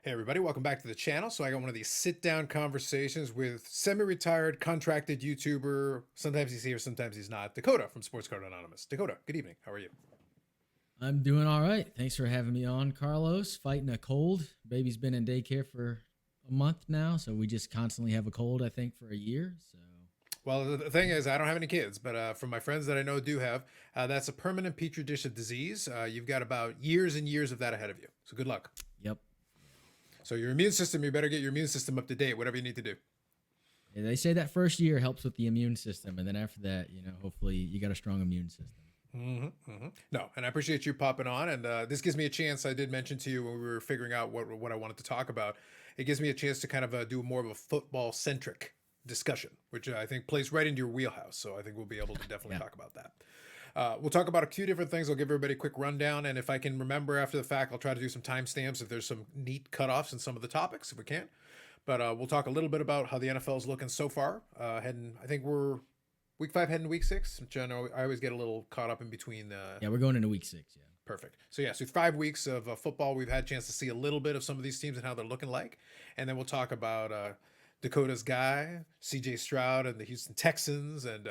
Hey everybody, welcome back to the channel. So I got one of these sit-down conversations with semi-retired contracted YouTuber. Sometimes he's here, sometimes he's not. Dakota from Sports Card Anonymous. Dakota, good evening. How are you? I'm doing all right. Thanks for having me on, Carlos. Fighting a cold. Baby's been in daycare for a month now, so we just constantly have a cold, I think, for a year. So, Well, the thing is, I don't have any kids, but from my friends that I know do have, that's a permanent petri dish of disease. You've got about years and years of that ahead of you. So good luck. yep. So your immune system, you better get your immune system up to date, whatever you need to do. Yeah, they say that first year helps with the immune system, and then after that, hopefully you got a strong immune system. No, and I appreciate you popping on. And this gives me a chance. I did mention to you when we were figuring out what I wanted to talk about. It gives me a chance to kind of do more of a football centric discussion, which I think plays right into your wheelhouse. So I think we'll be able to definitely Yeah. talk about that. We'll talk about a few different things. I'll give everybody a quick rundown, and if I can remember after the fact, I'll try to do some timestamps if there's some neat cutoffs in some of the topics if we can. But we'll talk a little bit about how the NFL is looking so far. Heading, I think we're week 5 heading to week 6, which I know I always get a little caught up in between. Yeah, we're going into week 6. Yeah. Perfect. So yeah, so 5 weeks of football, we've had a chance to see a little bit of some of these teams and how they're looking like, and then we'll talk about Dakota's guy, CJ Stroud, and the Houston Texans. And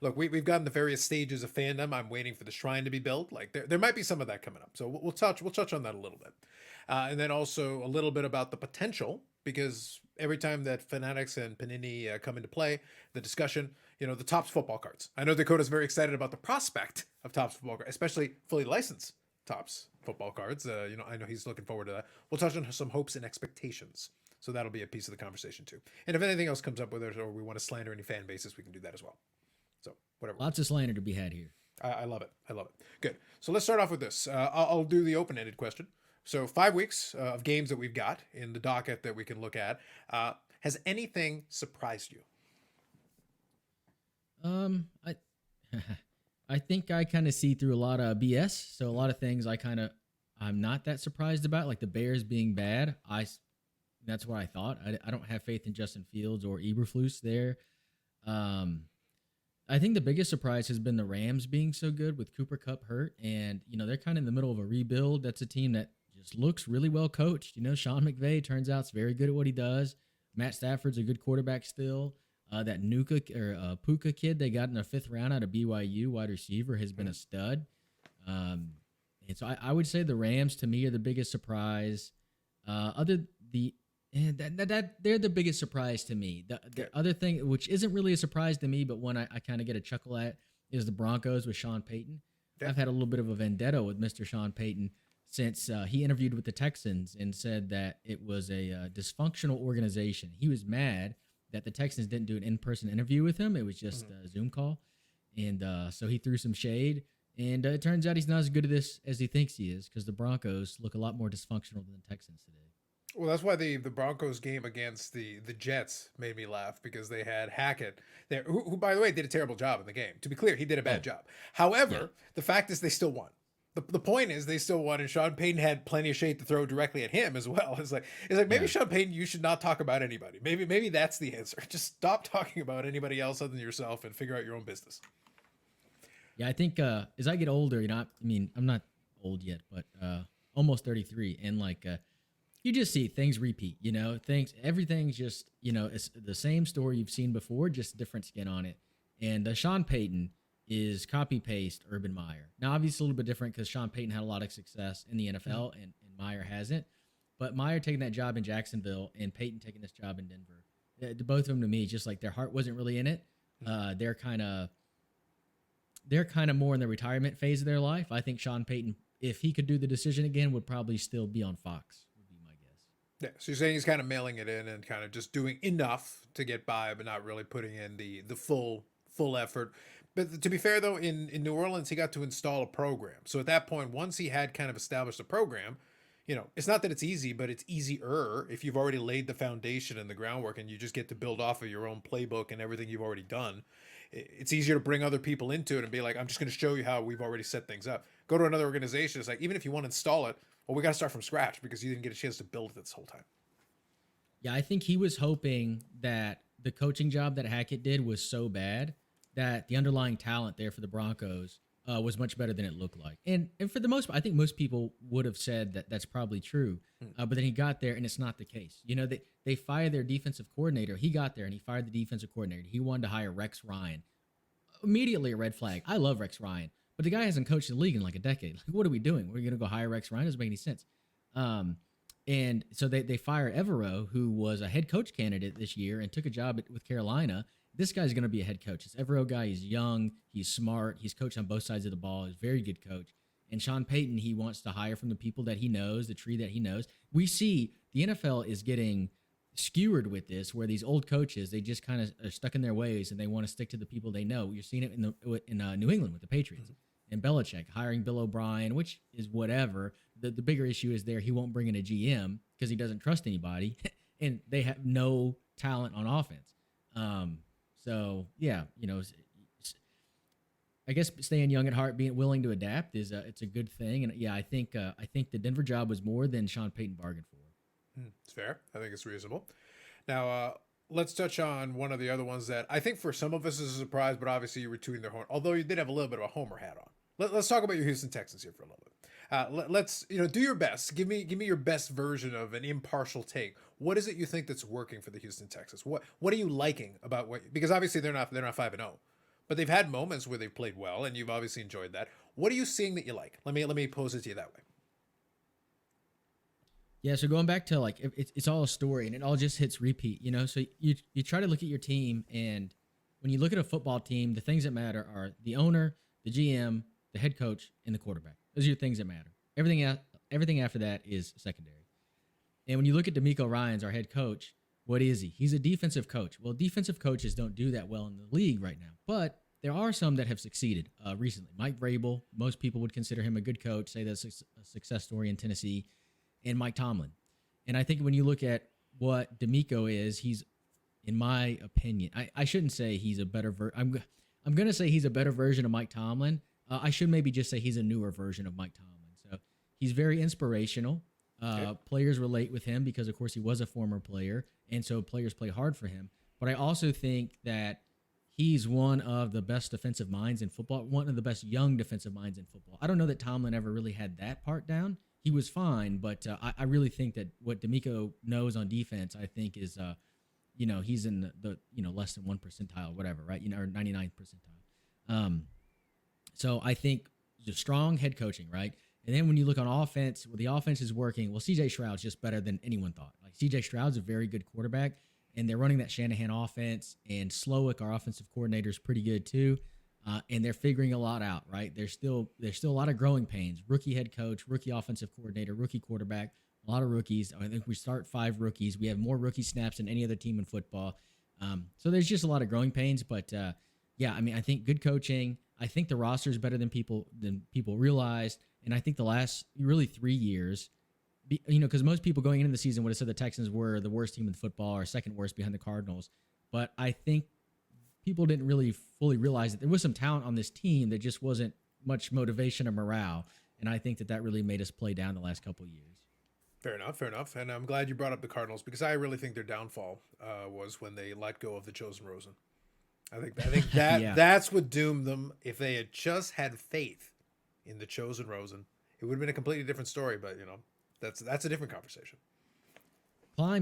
look, we've gotten the various stages of fandom. I'm waiting for the shrine to be built. Like there might be some of that coming up. So we'll touch on that a little bit, and then also a little bit about the potential, because every time that Fanatics and Panini come into play, the discussion, the Topps football cards. I know Dakota's very excited about the prospect of Topps football cards, especially fully licensed Topps football cards. I know he's looking forward to that. We'll touch on some hopes and expectations. So that'll be a piece of the conversation too. And if anything else comes up with it, or we want to slander any fan bases, we can do that as well. So whatever. Lots of slander to be had here. I love it. I love it. Good. So let's start off with this. I'll do the open-ended question. So 5 weeks of games that we've got in the docket that we can look at. Has anything surprised you? I I think I kind of see through a lot of BS. So a lot of things I'm not that surprised about, like the Bears being bad. That's what I thought. I don't have faith in Justin Fields or Eberflus there. Um, I think the biggest surprise has been the Rams being so good with Cooper Kupp hurt, and they're kind of in the middle of a rebuild. That's a team that just looks really well coached. Sean McVay turns out is very good at what he does. Matt Stafford's a good quarterback still. That Puka kid they got in the 5th round out of BYU, wide receiver, has been a stud. And so I would say the Rams to me are the biggest surprise. They're the biggest surprise to me. The other thing, which isn't really a surprise to me, but one I kind of get a chuckle at, is the Broncos with Sean Payton. Yeah. I've had a little bit of a vendetta with Mr. Sean Payton since he interviewed with the Texans and said that it was a dysfunctional organization. He was mad that the Texans didn't do an in-person interview with him. It was just a Zoom call. And so he threw some shade. And it turns out he's not as good at this as he thinks he is, because the Broncos look a lot more dysfunctional than the Texans today. Well, that's why the Broncos game against the Jets made me laugh, because they had Hackett there, who by the way did a terrible job in the game. To be clear, he did a bad job. However, the fact is they still won. The point is they still won, and Sean Payton had plenty of shade to throw directly at him as well. It's like maybe Sean Payton, you should not talk about anybody. Maybe that's the answer. Just stop talking about anybody else other than yourself and figure out your own business. Yeah, I think as I get older, I'm not old yet, but almost 33, and you just see things repeat. Everything's just it's the same story you've seen before, just different skin on it. And Sean Payton is copy paste Urban Meyer. Now, obviously, a little bit different because Sean Payton had a lot of success in the NFL, and Meyer hasn't. But Meyer taking that job in Jacksonville and Payton taking this job in Denver, both of them to me, just like their heart wasn't really in it. They're kind of more in the retirement phase of their life. I think Sean Payton, if he could do the decision again, would probably still be on Fox, would be my guess. Yeah, so you're saying he's kind of mailing it in and kind of just doing enough to get by, but not really putting in the full effort. But to be fair, though, in New Orleans, he got to install a program. So at that point, once he had kind of established a program, it's not that it's easy, but it's easier if you've already laid the foundation and the groundwork, and you just get to build off of your own playbook and everything you've already done. It's easier to bring other people into it and be like, I'm just going to show you how we've already set things up. Go to another organization. It's like, even if you want to install it, well, we got to start from scratch because you didn't get a chance to build it this whole time. Yeah, I think he was hoping that the coaching job that Hackett did was so bad that the underlying talent there for the Broncos was much better than it looked like. And for the most part, I think most people would have said that that's probably true. Mm. But then he got there, and it's not the case. You know, they fired their defensive coordinator. He got there, and he fired the defensive coordinator. He wanted to hire Rex Ryan. Immediately a red flag. I love Rex Ryan, but the guy hasn't coached the league in like a decade. Like, what are we doing? We're going to go hire Rex Ryan? Doesn't make any sense. Um, and so they fire Evero, who was a head coach candidate this year and took a job with Carolina. This guy's going to be a head coach. This Evero guy, he's young, he's smart, he's coached on both sides of the ball, he's a very good coach. And Sean Payton, he wants to hire from the people that he knows, the tree that he knows. We see the NFL is getting skewered with this, where these old coaches, they just kind of are stuck in their ways and they want to stick to the people they know. You're seeing it in New England with the Patriots. And Belichick hiring Bill O'Brien, which is whatever. The bigger issue is there he won't bring in a GM because he doesn't trust anybody, and they have no talent on offense. So yeah, you know, I guess staying young at heart, being willing to adapt is it's a good thing. And yeah, I think the Denver job was more than Sean Payton bargained for. It's fair. I think it's reasonable. Now, let's touch on one of the other ones that I think for some of us is a surprise, but obviously you were tooting their horn, although you did have a little bit of a homer hat on. Let's talk about your Houston Texans here for a little bit. Let's do your best. Give me your best version of an impartial take. What is it you think that's working for the Houston Texans? What are you liking about because obviously they're not 5-0, but they've had moments where they've played well, and you've obviously enjoyed that. What are you seeing that you like? Let me pose it to you that way. Yeah, so going back to like it's all a story and it all just hits repeat, you know. So you try to look at your team, and when you look at a football team, the things that matter are the owner, the GM, the head coach, and the quarterback. Those are your things that matter. Everything after that is secondary. And when you look at DeMeco Ryans, our head coach, what is he? He's a defensive coach. Well, defensive coaches don't do that well in the league right now, but there are some that have succeeded recently. Mike Vrabel, most people would consider him a good coach, say that's a success story in Tennessee, and Mike Tomlin. And I think when you look at what DeMeco is, he's, in my opinion, I shouldn't say he's a better I'm going to say he's a better version of Mike Tomlin. I should maybe just say he's a newer version of Mike Tomlin. So he's very inspirational. Okay. Players relate with him because, of course, he was a former player, and so players play hard for him. But I also think that he's one of the best defensive minds in football, one of the best young defensive minds in football. I don't know that Tomlin ever really had that part down. He was fine, but I really think that what DeMeco knows on defense, I think, is, he's in the less than 1 percentile, whatever, right? Or 99th percentile. So I think the strong head coaching, right? And then when you look on offense, well, the offense is working. Well, CJ Stroud's just better than anyone thought. Like CJ Stroud's a very good quarterback, and they're running that Shanahan offense. And Slowick, our offensive coordinator, is pretty good too. And they're figuring a lot out, right? There's still a lot of growing pains. Rookie head coach, rookie offensive coordinator, rookie quarterback, a lot of rookies. I think we start 5 rookies. We have more rookie snaps than any other team in football. So there's just a lot of growing pains. But yeah, I mean, I think good coaching. I think the roster is better than people realized. And I think the last really 3 years, because most people going into the season would have said the Texans were the worst team in football or second worst behind the Cardinals. But I think people didn't really fully realize that there was some talent on this team that just wasn't much motivation or morale. And I think that really made us play down the last couple of years. Fair enough. And I'm glad you brought up the Cardinals because I really think their downfall was when they let go of the chosen Rosen. I think that Yeah. That's what doomed them. If they had just had faith in the chosen Rosen, it would have been a completely different story. But that's a different conversation.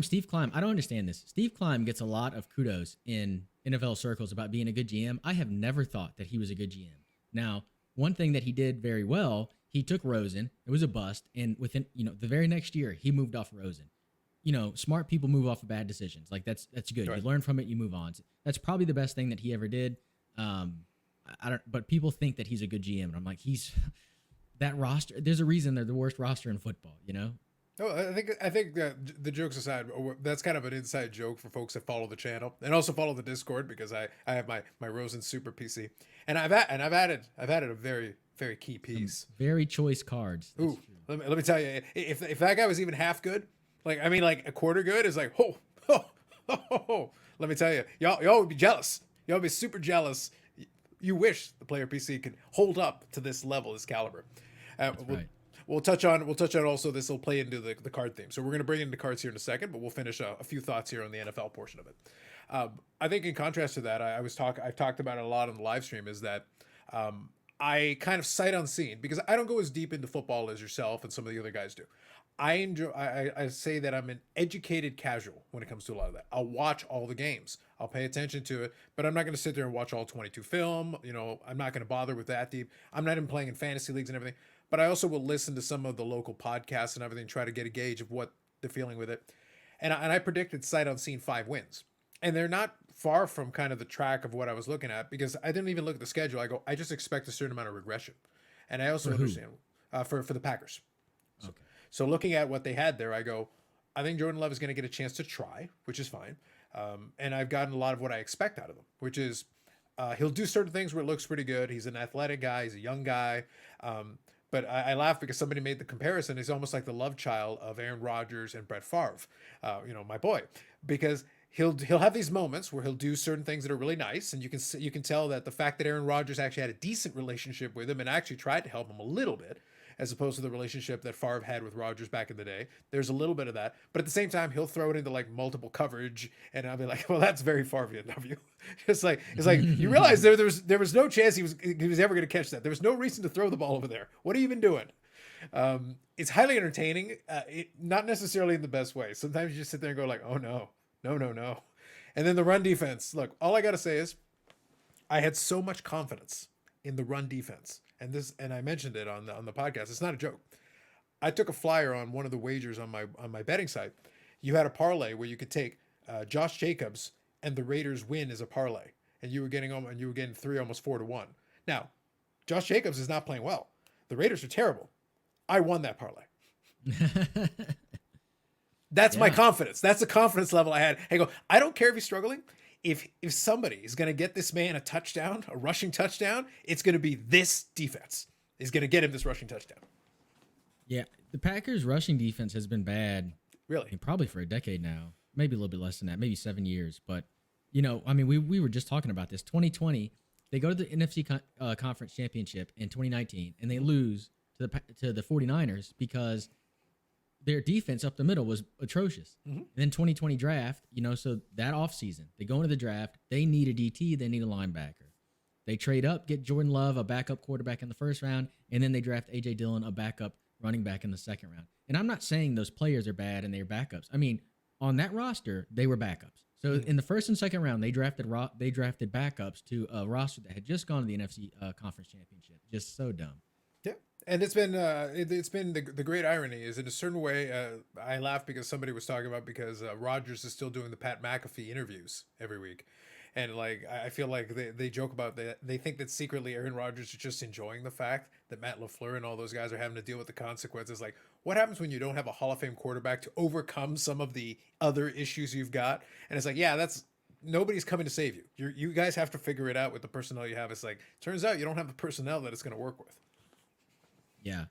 Steve Klein. I don't understand this. Steve Klein gets a lot of kudos in NFL circles about being a good GM. I have never thought that he was a good GM. Now, one thing that he did very well, he took Rosen. It was a bust, and within the very next year, he moved off Rosen. Smart people move off of bad decisions. Like that's good. Right. You learn from it, you move on. That's probably the best thing that he ever did. But people think that he's a good GM, and I'm like, he's that roster. There's a reason they're the worst roster in football. Oh, I think that the jokes aside, that's kind of an inside joke for folks that follow the channel and also follow the Discord because I have my Rosen Super PC, and I've added a very very key piece. Very choice cards. Ooh, let me tell you, if that guy was even half good, like a quarter good is like let me tell you, y'all would be jealous. Y'all would be super jealous. You wish the player PC could hold up to this level, this caliber. That's right. We'll touch on also this will play into the card theme. So we're going to bring in the cards here in a second, but we'll finish a few thoughts here on the NFL portion of it. I think in contrast to that, I've talked about it a lot on the live stream is that I kind of sight unseen because I don't go as deep into football as yourself and some of the other guys do. I enjoy. I say that I'm an educated casual when it comes to a lot of that. I'll watch all the games. I'll pay attention to it, but I'm not going to sit there and watch all 22 film. You know, I'm not going to bother with that deep. I'm not even playing in fantasy leagues and everything. But I also will listen to some of the local podcasts and everything, try to get a gauge of what they're feeling with it. And I predicted sight unseen 5 wins, and they're not far from kind of the track of what I was looking at because I didn't even look at the schedule. I go, I just expect a certain amount of regression, and I also For who? understand for the Packers. So, Okay. so looking at what they had there, I go, I think Jordan Love is going to get a chance to try, which is fine. And I've gotten a lot of what I expect out of him, which is he'll do certain things where it looks pretty good. He's an athletic guy. He's a young guy. But I laugh because somebody made the comparison. He's almost like the love child of Aaron Rodgers and Brett Favre, my boy, because he'll have these moments where he'll do certain things that are really nice, and you can tell that the fact that Aaron Rodgers actually had a decent relationship with him and actually tried to help him a little bit, as opposed to the relationship that Favre had with Rodgers back in the day. There's a little bit of that, but at the same time, he'll throw it into like multiple coverage, and I'll be like, "Well, that's very Favrean of you." It's like you realize there was no chance he was ever going to catch that. There was no reason to throw the ball over there. What are you even doing? It's highly entertaining, not necessarily in the best way. Sometimes you just sit there and go like, "Oh no, no, no, no," and then the run defense. Look, all I got to say is, I had so much confidence in the run defense, and I mentioned it on the podcast. It's not a joke. I took a flyer on one of the wagers on my betting site. You had a parlay where you could take Josh Jacobs and the Raiders win as a parlay, and you were getting three, almost 4-1. Now, Josh Jacobs is not playing well. The Raiders are terrible. I won that parlay. That's my Yeah. confidence. That's the confidence level I had. I go, I don't care if he's struggling. If somebody is going to get this man a touchdown, a rushing touchdown, it's going to be this defense is going to get him this rushing touchdown. Yeah, the Packers' rushing defense has been bad, I Really? mean, probably for a decade now, maybe a little bit less than that, maybe 7 years. But I mean, we were just talking about this. 2020, they go to the NFC Conference Championship in 2019, and they lose to the 49ers because their defense up the middle was atrocious. Mm-hmm. And then 2020 draft, so that offseason, they go into the draft, they need a DT, they need a linebacker. They trade up, get Jordan Love, a backup quarterback in the first round, and then they draft A.J. Dillon, a backup running back in the second round. And I'm not saying those players are bad and they're backups. I mean, on that roster, they were backups. So in the first and second round, they drafted backups to a roster that had just gone to the NFC Conference Championship. Just so dumb. Yeah. And it's been the great irony is in a certain way. I laugh because somebody was talking about because Rodgers is still doing the Pat McAfee interviews every week. And like I feel like they joke about that. They think that secretly Aaron Rodgers is just enjoying the fact that Matt LaFleur and all those guys are having to deal with the consequences. Like, what happens when you don't have a Hall of Fame quarterback to overcome some of the other issues you've got? And it's like, yeah, that's nobody's coming to save you. You guys have to figure it out with the personnel you have. It's like turns out you don't have the personnel that it's going to work with. Yeah.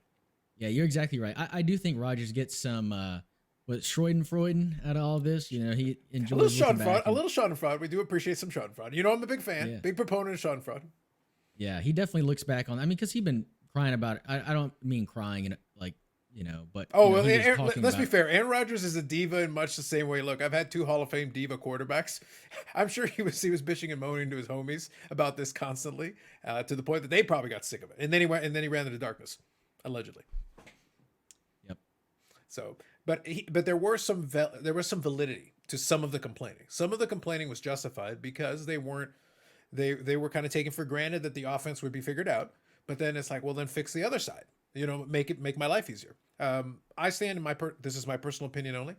Yeah, you're exactly right. I do think Rodgers gets some Freuden out of all this. He enjoys A little Schadenfreude. We do appreciate some Schadenfreude. I'm a big fan, Yeah. big proponent of Schadenfreude. Yeah, he definitely looks back on. I mean, because he's been crying about it. I don't mean crying and but Well, he was talking let's be about- fair. Aaron Rodgers is a diva in much the same way. Look, I've had 2 Hall of Fame diva quarterbacks. I'm sure he was bitching and moaning to his homies about this constantly, to the point that they probably got sick of it. And then he ran into darkness, allegedly. Yep. So, but there was some validity to some of the complaining. Some of the complaining was justified because they were kind of taken for granted that the offense would be figured out. But then it's like, well, then fix the other side. Make my life easier. I stand in this is my personal opinion only.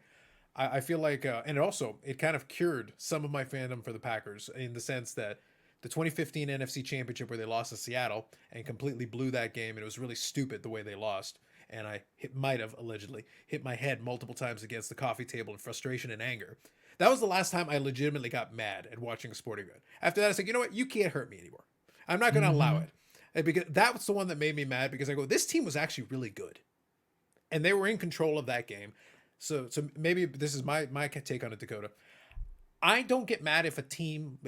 I feel like, and also it kind of cured some of my fandom for the Packers in the sense that the 2015 NFC Championship where they lost to Seattle and completely blew that game, and it was really stupid the way they lost. And I might have allegedly hit my head multiple times against the coffee table in frustration and anger. That was the last time I legitimately got mad at watching a sporting event. After that, I said, you know what? You can't hurt me anymore. I'm not going to allow it. And because that was the one that made me mad because I go, this team was actually really good. And they were in control of that game. So maybe this is my take on it, Dakota. I don't get mad if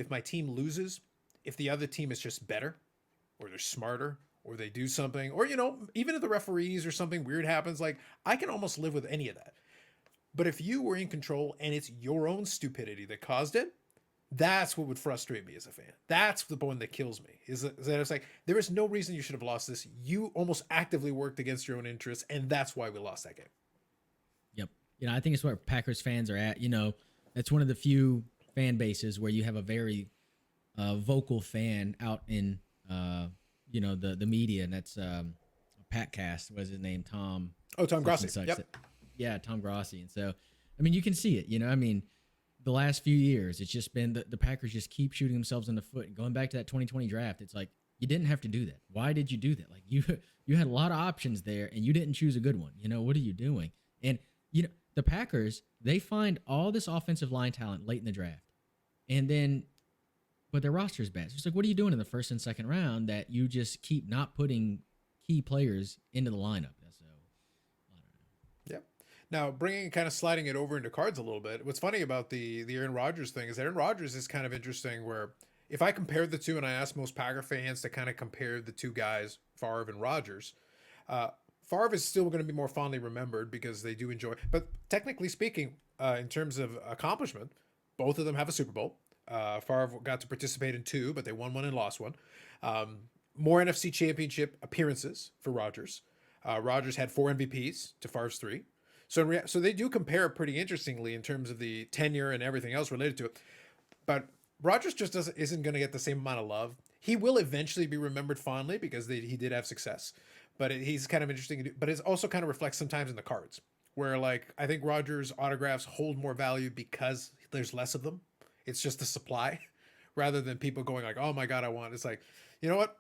my team loses, if the other team is just better or they're smarter or they do something, or, even if the referees or something weird happens, like I can almost live with any of that. But if you were in control and it's your own stupidity that caused it, That's what would frustrate me as a fan. That's the one that kills me. Is that it's like there is no reason you should have lost this. You almost actively worked against your own interests, and that's why we lost that game. Yep. I think it's where Packers fans are at. It's one of the few fan bases where you have a very vocal fan out in the media, and that's Patcast. What's his name? Tom. Oh, Tom such and Grossi. such. Yep. Yeah, Tom Grossi. And so, you can see it. The last few years, it's just been the Packers just keep shooting themselves in the foot. And going back to that 2020 draft, it's like you didn't have to do that. Why did you do that? Like you had a lot of options there, and you didn't choose a good one. What are you doing? And the Packers, they find all this offensive line talent late in the draft, and then but their roster is bad. So it's like, what are you doing in the first and second round that you just keep not putting key players into the lineup? So I don't know. Yep. Now, kind of sliding it over into cards a little bit. What's funny about the Aaron Rodgers thing is Aaron Rodgers is kind of interesting. Where if I compare the two, and I ask most Packer fans to kind of compare the two guys, Favre and Rodgers, Favre is still going to be more fondly remembered because they do enjoy. But technically speaking, in terms of accomplishment, both of them have a Super Bowl. Favre got to participate in 2, but they won 1 and lost 1. More NFC Championship appearances for Rodgers. Rodgers had 4 MVPs to Favre's 3. So they do compare pretty interestingly in terms of the tenure and everything else related to it. But Rodgers just isn't going to get the same amount of love. He will eventually be remembered fondly because he did have success. But he's kind of interesting. But it also kind of reflects sometimes in the cards where, like, I think Rodgers' autographs hold more value because there's less of them. It's just the supply rather than people going like, oh my God, I want. It's like, you know what?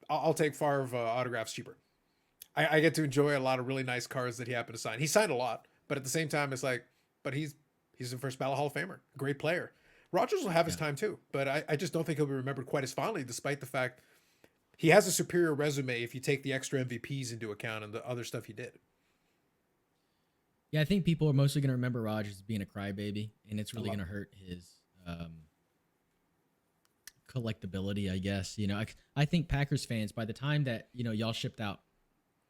I'll take Favre autographs cheaper. I get to enjoy a lot of really nice cards that he happened to sign. He signed a lot, but at the same time, it's like, but he's the first ballot Hall of Famer, great player. Rodgers will have his time too, but I just don't think he'll be remembered quite as fondly, despite the fact he has a superior resume if you take the extra MVPs into account and the other stuff he did. Yeah, I think people are mostly going to remember Rodgers as being a crybaby, and it's really going to hurt his collectability, I guess. I think Packers fans, by the time that y'all shipped out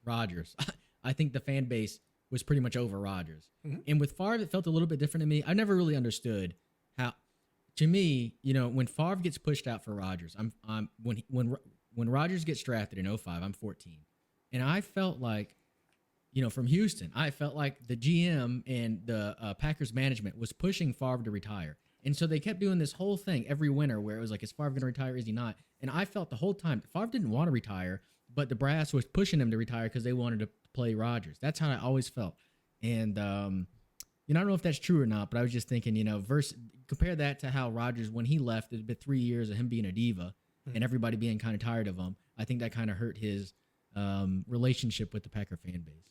Rodgers, I think the fan base was pretty much over Rodgers. Mm-hmm. And with Favre, it felt a little bit different to me. I never really understood how. To me, when Favre gets pushed out for Rodgers, when Rodgers gets drafted in 2005, I'm 14, and I felt like, from Houston, I felt like the GM and the Packers management was pushing Favre to retire. And so they kept doing this whole thing every winter where it was like, is Favre going to retire? Is he not? And I felt the whole time Favre didn't want to retire, but the brass was pushing him to retire because they wanted to play Rodgers. That's how I always felt. And, I don't know if that's true or not, but I was just thinking, compare that to how Rodgers, when he left, it had been 3 years of him being a diva and everybody being kind of tired of him. I think that kind of hurt his relationship with the Packer fan base.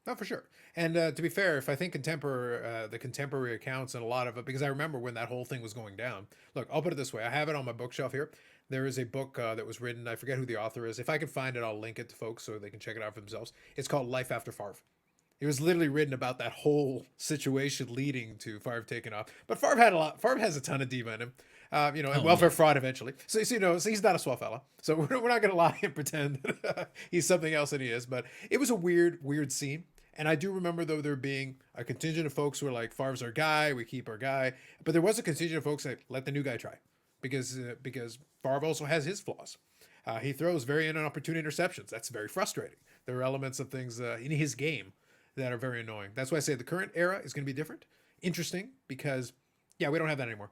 No, for sure. And to be fair, if I think the contemporary accounts and a lot of it, because I remember when that whole thing was going down. Look, I'll put it this way. I have it on my bookshelf here. There is a book that was written. I forget who the author is. If I can find it, I'll link it to folks so they can check it out for themselves. It's called Life After Favre. It was literally written about that whole situation leading to Favre taking off. But Favre has a ton of diva in him. And welfare fraud eventually. So he's not a swell fella. So we're not going to lie and pretend he's something else than he is. But it was a weird scene. And I do remember, though, there being a contingent of folks who were like, Favre's our guy, we keep our guy. But there was a contingent of folks that let the new guy try. Because Favre also has his flaws. He throws very inopportune interceptions. That's very frustrating. There are elements of things in his game that are very annoying. That's why I say the current era is going to be different. Interesting, because, we don't have that anymore.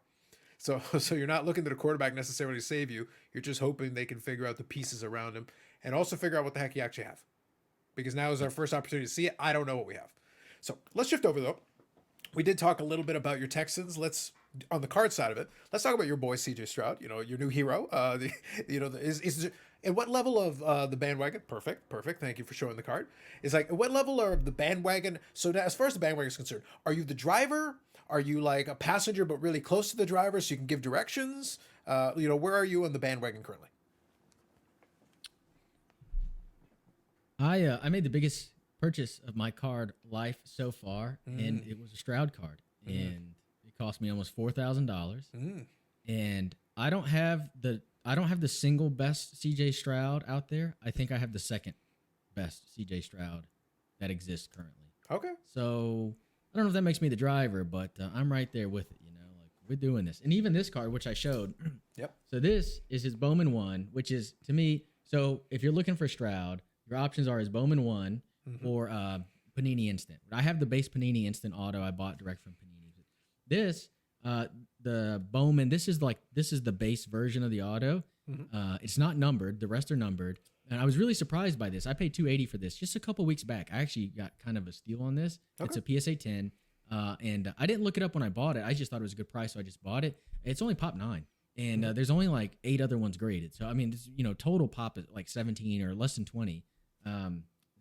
So you're not looking to the quarterback necessarily to save you. You're just hoping they can figure out the pieces around him and also figure out what the heck you actually have. Because now is our first opportunity to see it. I don't know what we have. So let's shift over, though. We did talk a little bit about your Texans. On the card side of it, let's talk about your boy, CJ Stroud, your new hero. At what level of the bandwagon? Perfect. Thank you for showing the card. It's like, at what level of the bandwagon? So now, as far as the bandwagon is concerned, are you the driver? Are you like a passenger but really close to the driver so you can give directions? Where are you on the bandwagon currently? I made the biggest purchase of my card life so far, and it was a Stroud card, and it cost me almost $4,000. And I don't have the single best CJ Stroud out there. I think I have the second best CJ Stroud that exists currently. Okay. So I don't know if that makes me the driver, but I'm right there with it. we're doing this. And even this card, which I showed. Yep. So this is his Bowman 1, which is, to me, so if you're looking for Stroud, your options are his Bowman 1 or Panini Instant. I have the base Panini Instant auto I bought direct from Panini. This, the Bowman, this is the base version of the auto. It's not numbered. The rest are numbered. And I was really surprised by this. I paid $280 for this just a couple weeks back. I actually got kind of a steal on this. Okay. It's a PSA 10. And I didn't look it up when I bought it. I just thought it was a good price, so I just bought it. It's only pop 9. And there's only like 8 other ones graded. So, I mean, this, total pop is like 17 or less than 20.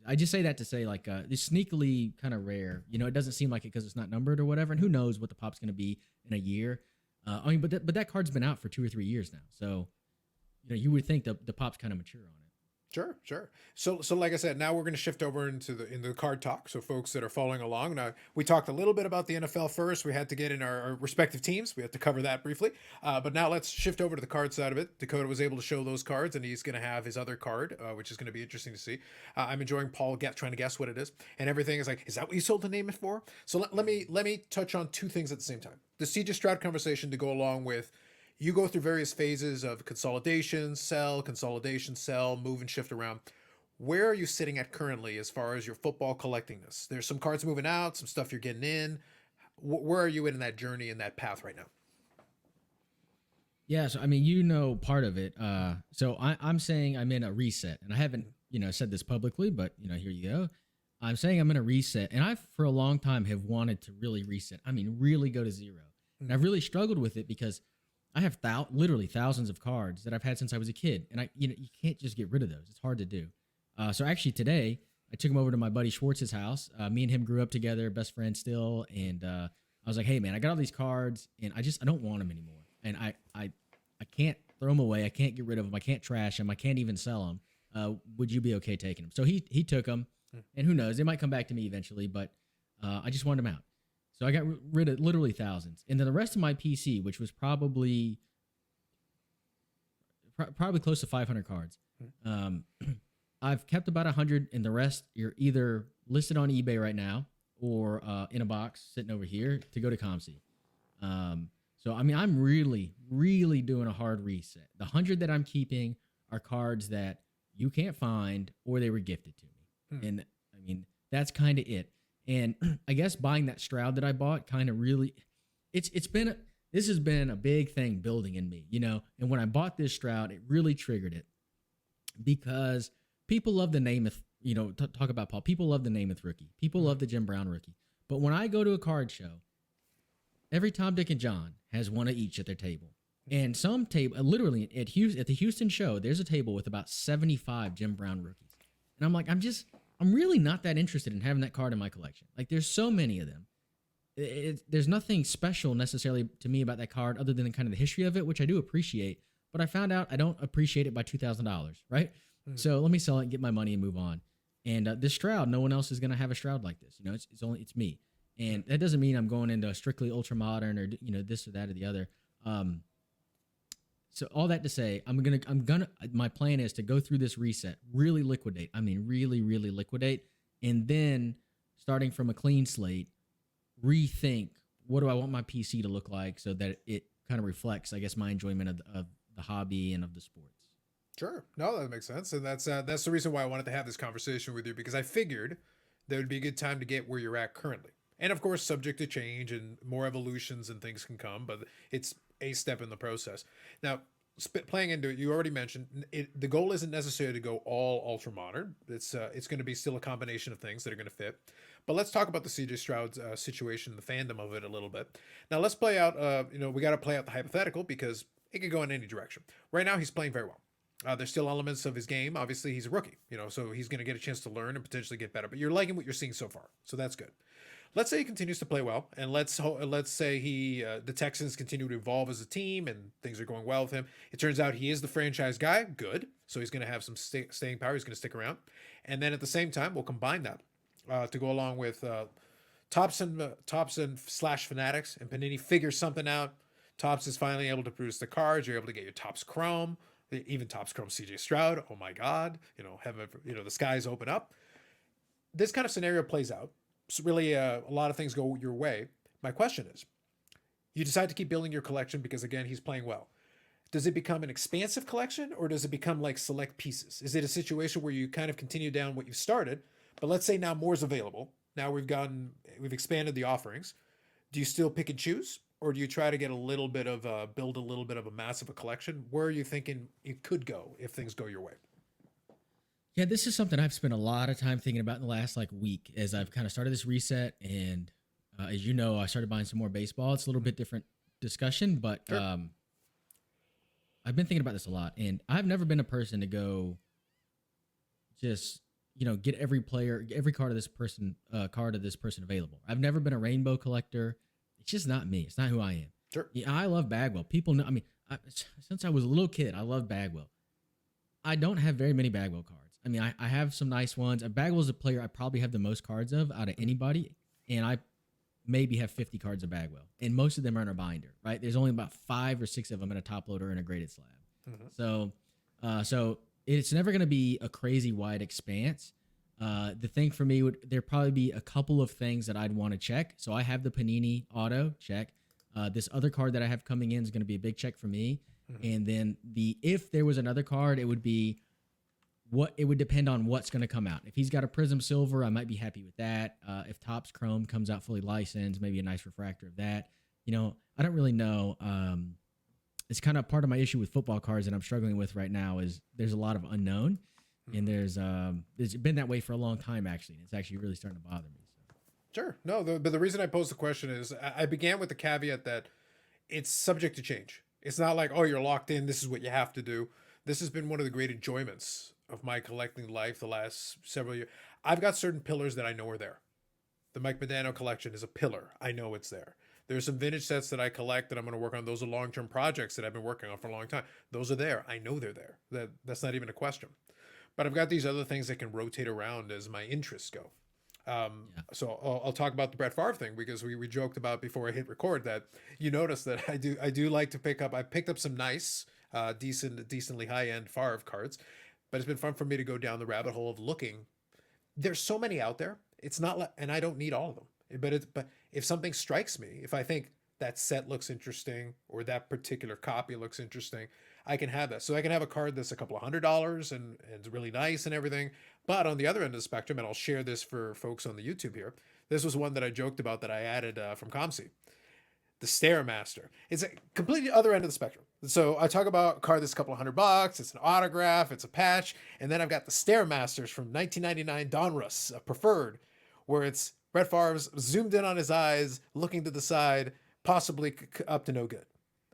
I just say that to say, like, it's sneakily kind of rare. It doesn't seem like it because it's not numbered or whatever. And who knows what the pop's going to be in a year. I mean, but that card's been out for 2 or 3 years now. So, you would think the pop's kind of mature on it. Sure. So like I said, now we're going to shift over into the card talk. So folks that are following along, now we talked a little bit about the NFL first. We had to get in our respective teams. We had to cover that briefly. But now let's shift over to the card side of it. Dakota was able to show those cards, and he's going to have his other card, which is going to be interesting to see. I'm enjoying Paul trying to guess what it is, and everything is like, is that what you sold the name it for? So let me touch on 2 things at the same time. The CJ Stroud conversation to go along with. You go through various phases of consolidation, sell, move and shift around. Where are you sitting at currently as far as your football collectingness? There's some cards moving out, some stuff you're getting in. Where are you in that journey, in that path right now? Yeah, so I mean, part of it. So I'm saying I'm in a reset, and I haven't, said this publicly, but here you go. I'm saying I'm in a reset, and I for a long time have wanted to really reset. I mean, really go to 0. And I've really struggled with it because I have literally thousands of cards that I've had since I was a kid, and you can't just get rid of those. It's hard to do. So actually today, I took him over to my buddy Schwartz's house. Me and him grew up together, best friends still, and I was like, "Hey man, I got all these cards, and I don't want them anymore, and I can't throw them away. I can't get rid of them. I can't trash them. I can't even sell them. Would you be okay taking them?" So he took them, and who knows, they might come back to me eventually, but I just wanted them out. So I got rid of literally thousands. And then the rest of my PC, which was probably close to 500 cards, I've kept about 100, and the rest you're either listed on eBay right now or in a box sitting over here to go to ComC. So, I mean, I'm really, really doing a hard reset. The 100 that I'm keeping are cards that you can't find or they were gifted to me. And, I mean, that's kind of it. And I guess buying that Stroud that I bought kind of really, this has been a big thing building in me, And when I bought this Stroud, it really triggered it because people love the Namath, talk about Paul. People love the Namath rookie. People love the Jim Brown rookie. But when I go to a card show, every Tom, Dick, and John has one of each at their table. And some table, literally at the Houston show, there's a table with about 75 Jim Brown rookies. And I'm like, I'm really not that interested in having that card in my collection. Like, there's so many of them. There's nothing special necessarily to me about that card other than kind of the history of it, which I do appreciate. But I found out I don't appreciate it by $2,000, right? So let me sell it and get my money and move on. And this Stroud, no one else is going to have a Stroud like this. It's me. And that doesn't mean I'm going into strictly ultra modern or this or that or the other. So all that to say, my plan is to go through this reset, really liquidate. I mean, really, really liquidate. And then starting from a clean slate, rethink what do I want my PC to look like so that it kind of reflects, I guess, my enjoyment of the hobby and of the sports. Sure. No, that makes sense. And that's the reason why I wanted to have this conversation with you, because I figured that would be a good time to get where you're at currently. And of course, subject to change and more evolutions and things can come, but it's a step in the process. Now, playing into it, you already mentioned the goal isn't necessarily to go all ultra modern. It's going to be still a combination of things that are going to fit. But let's talk about the CJ Stroud situation, the fandom of it a little bit. Now let's play out. We got to play out the hypothetical because it could go in any direction. Right now, he's playing very well. There's still elements of his game. Obviously, he's a rookie, so he's going to get a chance to learn and potentially get better. But you're liking what you're seeing so far, so that's good. Let's say he continues to play well, and let's say the Texans continue to evolve as a team, and things are going well with him. It turns out he is the franchise guy. Good, so he's going to have some staying power. He's going to stick around, and then at the same time, we'll combine that to go along with Thompson / Fanatics and Panini figures something out. Topps is finally able to produce the cards. You're able to get your Topps Chrome, even Topps Chrome CJ Stroud. Oh my God, heaven, the skies open up. This kind of scenario plays out. So really, a lot of things go your way. My question is, You decide to keep building your collection because, again, he's playing well. Does it become an expansive collection, or does it become like select pieces? Is it a situation where you kind of continue down what you've started, but let's say now more is available? Now we've expanded the offerings. Do you still pick and choose, or do you try to get a little bit of build a little bit of a massive collection? Where are you thinking it could go if things go your way? Yeah, this is something I've spent a lot of time thinking about in the last like week as I've kind of started this reset. And as you know, I started buying some more baseball. It's a little bit different discussion, but Sure. I've been thinking about this a lot. And I've never been a person to go just, get every card of this person available. I've never been a rainbow collector. It's just not me. It's not who I am. Sure. Yeah, I love Bagwell. People know, since I was a little kid, I love Bagwell. I don't have very many Bagwell cards. I mean, I have some nice ones. Bagwell's a player I probably have the most cards of out of anybody, and I maybe have 50 cards of Bagwell, and most of them are in a binder, right? There's only about 5 or 6 of them in a top loader and a graded slab. So it's never going to be a crazy wide expanse. The thing for me there'd probably be a couple of things that I'd want to check. So I have the Panini auto check. This other card that I have coming in is going to be a big check for me. And then if there was another card, it would depend on what's going to come out. If he's got a Prism Silver, I might be happy with that. If Topps Chrome comes out fully licensed, maybe a nice refractor of that. I don't really know. It's kind of part of my issue with football cards that I'm struggling with right now is there's a lot of unknown, and there's been that way for a long time actually. And it's actually really starting to bother me. So. Sure. No, but the reason I posed the question is I began with the caveat that it's subject to change. It's not like, oh, you're locked in. This is what you have to do. This has been one of the great enjoyments of my collecting life the last several years. I've got certain pillars that I know are there. The Mike Modano collection is a pillar. I know it's there. There's some vintage sets that I collect that I'm going to work on. Those are long-term projects that I've been working on for a long time. Those are there. I know they're there. That's not even a question. But I've got these other things that can rotate around as my interests go. So I'll talk about the Brett Favre thing because we joked about before I hit record that you notice that I do like to pick up. I picked up some nice, decently high end Favre cards, but it's been fun for me to go down the rabbit hole of looking. There's so many out there. It's not like, and I don't need all of them. But if something strikes me, if I think that set looks interesting or that particular copy looks interesting, I can have that. So I can have a card that's a couple of $100 and it's really nice and everything. But on the other end of the spectrum, and I'll share this for folks on the YouTube here, this was one that I joked about that I added from ComC. The Stairmaster. It's a completely other end of the spectrum. So I talk about a card that's a couple of $100. It's an autograph. It's a patch. And then I've got the Stairmasters from 1999 Donruss, a preferred, where it's Brett Favre's zoomed in on his eyes, looking to the side, possibly up to no good.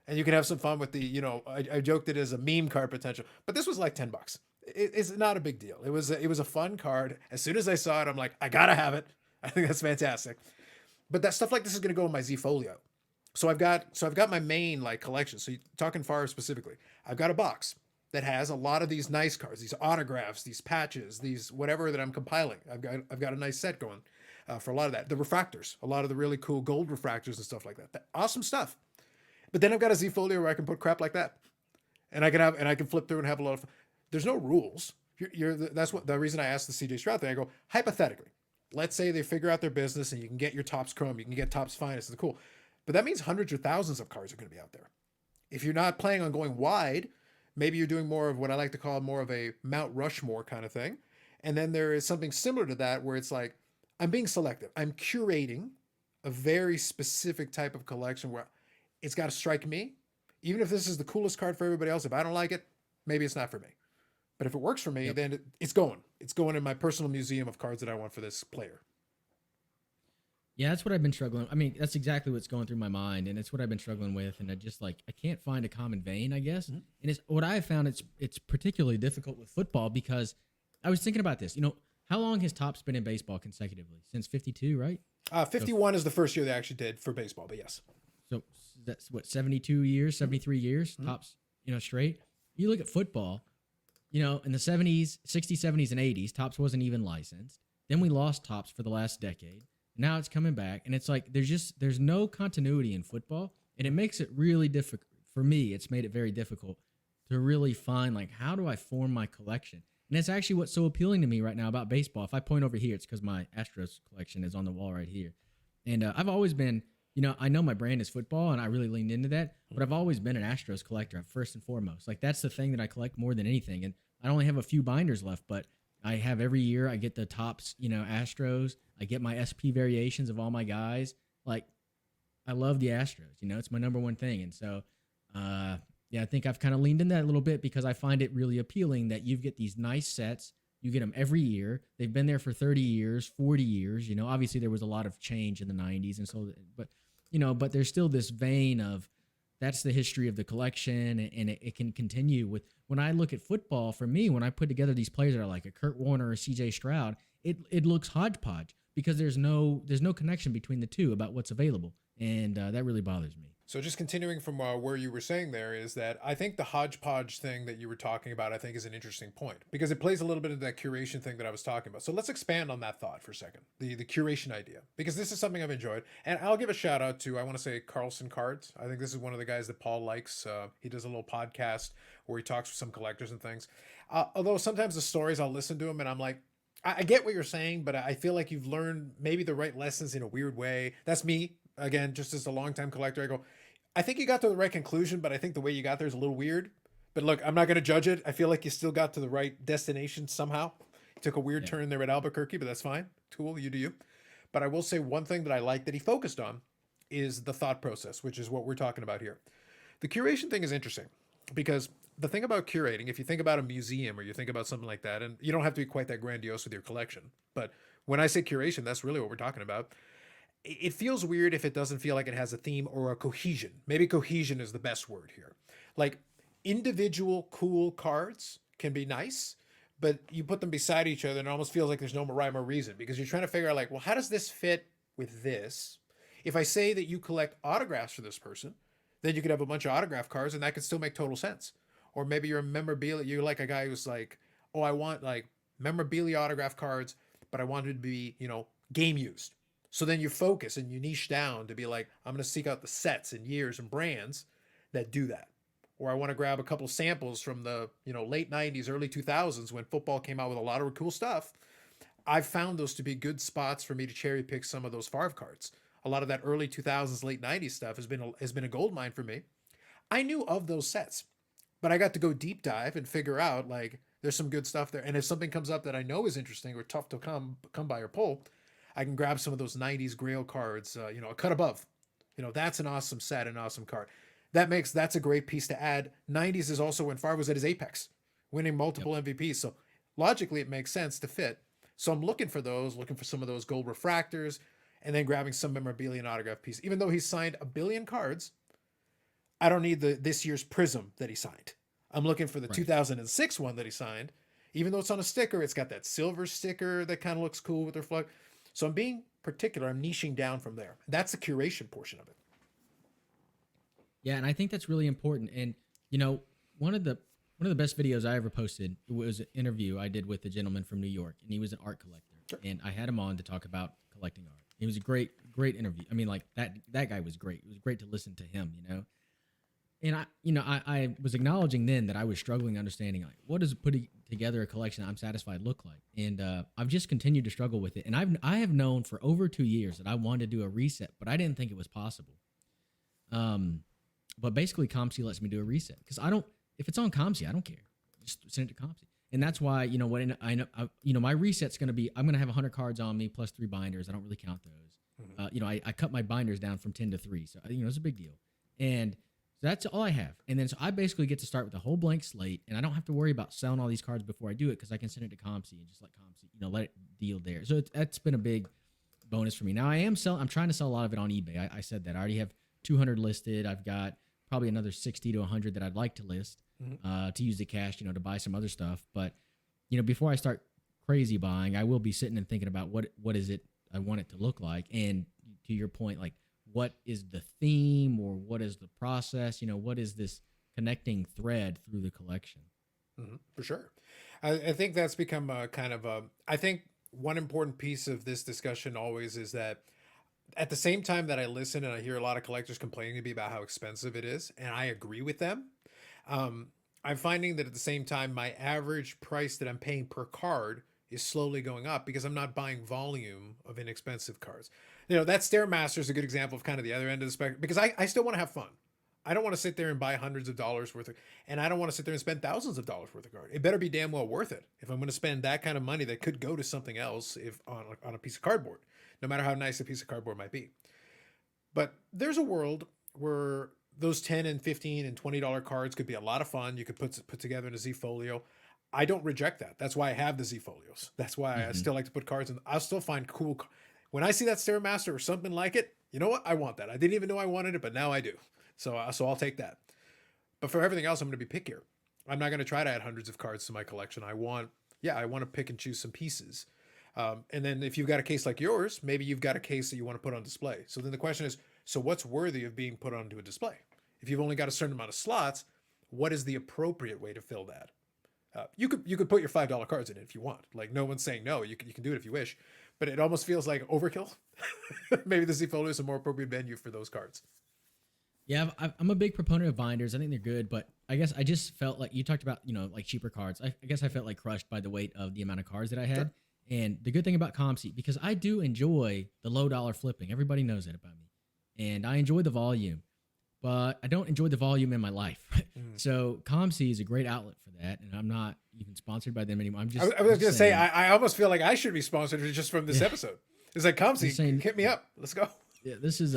And you can have some fun with the, I joked it as a meme card potential, but this was like $10. It's not a big deal. It was a fun card. As soon as I saw it, I'm like, I gotta have it. I think that's fantastic. But that stuff like this is gonna go in my Z Folio. So I've got my main like collection. So you're talking Favre specifically. I've got a box that has a lot of these nice cards, these autographs, these patches, these whatever that I'm compiling. I've got a nice set going for a lot of that. The refractors, a lot of the really cool gold refractors and stuff like that. Awesome stuff. But then I've got a Z Folio where I can put crap like that, and I can flip through and have a lot of fun. There's no rules. That's what the reason I asked the CJ Stroud thing. I go, hypothetically, let's say they figure out their business and you can get your Topps Chrome, you can get Topps Finest, it's cool. But that means hundreds or thousands of cards are going to be out there. If you're not planning on going wide, maybe you're doing more of what I like to call more of a Mount Rushmore kind of thing. And then there is something similar to that where it's like, I'm being selective. I'm curating a very specific type of collection where it's got to strike me. Even if this is the coolest card for everybody else, if I don't like it, maybe it's not for me. But if it works for me, then it's going. It's going in my personal museum of cards that I want for this player. Yeah, that's what I've been struggling. I mean, that's exactly what's going through my mind, and it's what I've been struggling with. And I can't find a common vein, I guess. Mm-hmm. And it's what I have found. It's particularly difficult with football because I was thinking about this. How long has Topps been in baseball consecutively? Since 52, right? 51 is the first year they actually did for baseball, but yes. So that's what, 72 years, 73 years, Topps, straight. You look at football, in the 70s, 60s, 70s, and 80s, Topps wasn't even licensed. Then we lost Topps for the last decade. Now it's coming back, and it's like there's no continuity in football, and it makes it really difficult. For me, it's made it very difficult to really find, like, how do I form my collection? And it's actually what's so appealing to me right now about baseball. If I point over here, it's because my Astros collection is on the wall right here. And I've always been I know my brand is football and I really leaned into that, but I've always been an Astros collector first and foremost. Like that's the thing that I collect more than anything. And I only have a few binders left, but I have every year I get the tops, Astros. I get my SP variations of all my guys. Like I love the Astros. It's my number one thing. And so, yeah, I think I've kind of leaned in that a little bit because I find it really appealing that you get these nice sets. You get them every year. They've been there for 30 years, 40 years. Obviously there was a lot of change in the 90s. And so, but there's still this vein of that's the history of the collection. And it can continue with when I look at football for me, when I put together these players that are like a Kurt Warner or CJ Stroud, it looks hodgepodge because there's no connection between the two about what's available. And that really bothers me. So just continuing from where you were saying there is that I think the hodgepodge thing that you were talking about, I think is an interesting point because it plays a little bit of that curation thing that I was talking about. So let's expand on that thought for a second, the curation idea, because this is something I've enjoyed. And I'll give a shout out to, I want to say Carlson Cards. I think this is one of the guys that Paul likes. He does a little podcast where he talks with some collectors and things. Although sometimes the stories I'll listen to him and I'm like, I get what you're saying, but I feel like you've learned maybe the right lessons in a weird way. That's me. Again, just as a longtime collector, I go, I think you got to the right conclusion, but I think the way you got there is a little weird. But look, I'm not going to judge it. I feel like you still got to the right destination somehow. You took a weird Yeah. turn there at Albuquerque, but that's fine. Cool, you do you. But I will say one thing that I like that he focused on is the thought process, which is what we're talking about here. The curation thing is interesting because the thing about curating, if you think about a museum or you think about something like that, and you don't have to be quite that grandiose with your collection, but when I say curation, that's really what we're talking about. It feels weird if it doesn't feel like it has a theme or a cohesion. Maybe cohesion is the best word here. Like individual cool cards can be nice, but you put them beside each other and it almost feels like there's no rhyme or reason because you're trying to figure out like, well, how does this fit with this? If I say that you collect autographs for this person, then you could have a bunch of autograph cards and that could still make total sense. Or maybe you're a memorabilia, you're like a guy who's like, oh, I want like memorabilia autograph cards, but I want it to be, game used. So then you focus and you niche down to be like, I'm going to seek out the sets and years and brands that do that. Or I want to grab a couple samples from the, late 90s, early 2000s when football came out with a lot of cool stuff. I've found those to be good spots for me to cherry pick some of those Favre cards. A lot of that early 2000s, late 90s stuff has been a gold mine for me. I knew of those sets, but I got to go deep dive and figure out like there's some good stuff there. And if something comes up that I know is interesting or tough to come by or pull, I can grab some of those 90s Grail cards, a cut above. That's an awesome set, an awesome card. That's a great piece to add. 90s is also when Favre was at his apex, winning Yep. multiple MVPs. So logically, it makes sense to fit. So I'm looking for those, looking for some of those gold refractors, and then grabbing some memorabilia and autograph piece. Even though he signed a billion cards, I don't need this year's Prism that he signed. I'm looking for the Right. 2006 one that he signed. Even though it's on a sticker, it's got that silver sticker that kind of looks cool with their flag. So I'm being particular. I'm niching down from there. That's the curation portion of it. Yeah, and I think that's really important. And one of the best videos I ever posted was an interview I did with a gentleman from New York, and he was an art collector, Sure. and I had him on to talk about collecting art. It was a great interview. I mean, like that guy was great. It was great to listen to him. And I was acknowledging then that I was struggling understanding like what does putting together a collection I'm satisfied look like, and I've just continued to struggle with it. And I have known for over 2 years that I wanted to do a reset, but I didn't think it was possible. But basically, ComC lets me do a reset because I don't. If it's on ComC, I don't care. Just send it to ComC, and that's why when I know my reset's going to be I'm going to have 100 cards on me plus 3 binders. I don't really count those. I cut my binders down from 10 to 3, so it's a big deal. And so that's all I have. And then so I basically get to start with a whole blank slate, and I don't have to worry about selling all these cards before I do it because I can send it to ComC and just let ComC, let it deal there. So that's been a big bonus for me. Now I'm trying to sell a lot of it on eBay. I said that I already have 200 listed. I've got probably another 60 to 100 that I'd like to list to use the cash, to buy some other stuff. But before I start crazy buying, I will be sitting and thinking about what is it I want it to look like. And to your point, like, what is the theme or what is the process? What is this connecting thread through the collection? For sure. I think that's become a kind of I think one important piece of this discussion always is that at the same time that I listen and I hear a lot of collectors complaining to me about how expensive it is, and I agree with them, I'm finding that at the same time, my average price that I'm paying per card is slowly going up because I'm not buying volume of inexpensive cards. That Stairmaster is a good example of kind of the other end of the spectrum because I still want to have fun. I don't want to sit there and buy hundreds of dollars worth of, and I don't want to sit there and spend thousands of dollars worth of card. It better be damn well worth it. If I'm going to spend that kind of money that could go to something else if on a piece of cardboard, no matter how nice a piece of cardboard might be. But there's a world where those 10 and 15 and $20 cards could be a lot of fun. You could put together in a Z folio. I don't reject that. That's why I have the Z folios. That's why I Hmm. still like to put cards in. I'll still find cool. When I see that Stairmaster or something like it, you know what? I want that. I didn't even know I wanted it, but now I do. So I'll take that. But for everything else, I'm going to be pickier. I'm not going to try to add hundreds of cards to my collection. I want to pick and choose some pieces. And then if you've got a case like yours, maybe you've got a case that you want to put on display. So then the question is, so what's worthy of being put onto a display? If you've only got a certain amount of slots, what is the appropriate way to fill that? You could put your $5 cards in it if you want. Like no one's saying no. You can do it if you wish, but it almost feels like overkill. Maybe the Z Folio is a more appropriate venue for those cards. Yeah, I'm a big proponent of binders. I think they're good, but I guess I just felt like you talked about, like cheaper cards. I guess I felt like crushed by the weight of the amount of cards that I had. Sure. And the good thing about ComSeat, because I do enjoy the low dollar flipping. Everybody knows that about me. And I enjoy the volume, but I don't enjoy the volume in my life. Mm. So ComSeat is a great outlet for that. And I'm not even sponsored by them anymore. I was going to say, saying, I almost feel like I should be sponsored just from this Yeah. episode. It's like, I'm saying- Comsy, hit me up. Let's go. yeah, this is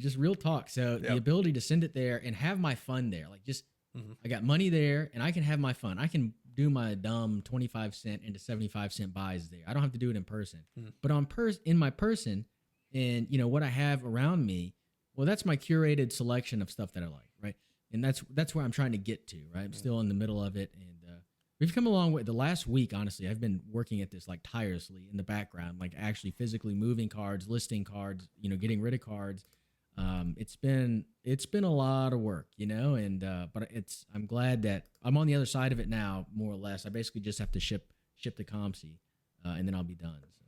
just real talk. So the Yep. ability to send it there and have my fun there, like just Mhm. I got money there and I can have my fun. I can do my dumb 25-cent into 75-cent buys there. I don't have to do it in person. Mhm. But in my person and what I have around me, well, that's my curated selection of stuff that I like, right? And that's where I'm trying to get to, right? I'm still in the middle of it, and we've come a long way. The last week, honestly, I've been working at this like tirelessly in the background, like actually physically moving cards, listing cards, getting rid of cards. It's been a lot of work, and but I'm glad that I'm on the other side of it now, more or less. I basically just have to ship the ComC, and then I'll be done. So.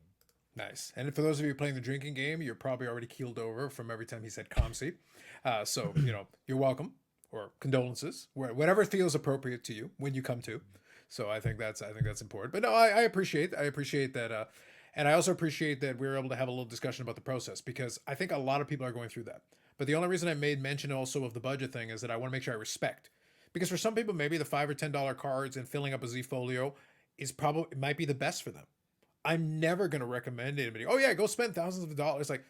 Nice. And for those of you playing the drinking game, you're probably already keeled over from every time he said Comsy. So, you're welcome or condolences, whatever feels appropriate to you when you come to. So I think that's important. But no, I appreciate that. And I also appreciate that we were able to have a little discussion about the process because I think a lot of people are going through that. But the only reason I made mention also of the budget thing is that I want to make sure I respect. Because for some people, maybe the $5 or $10 cards and filling up a Z folio it might be the best for them. I'm never going to recommend anybody, oh yeah, go spend thousands of dollars. Like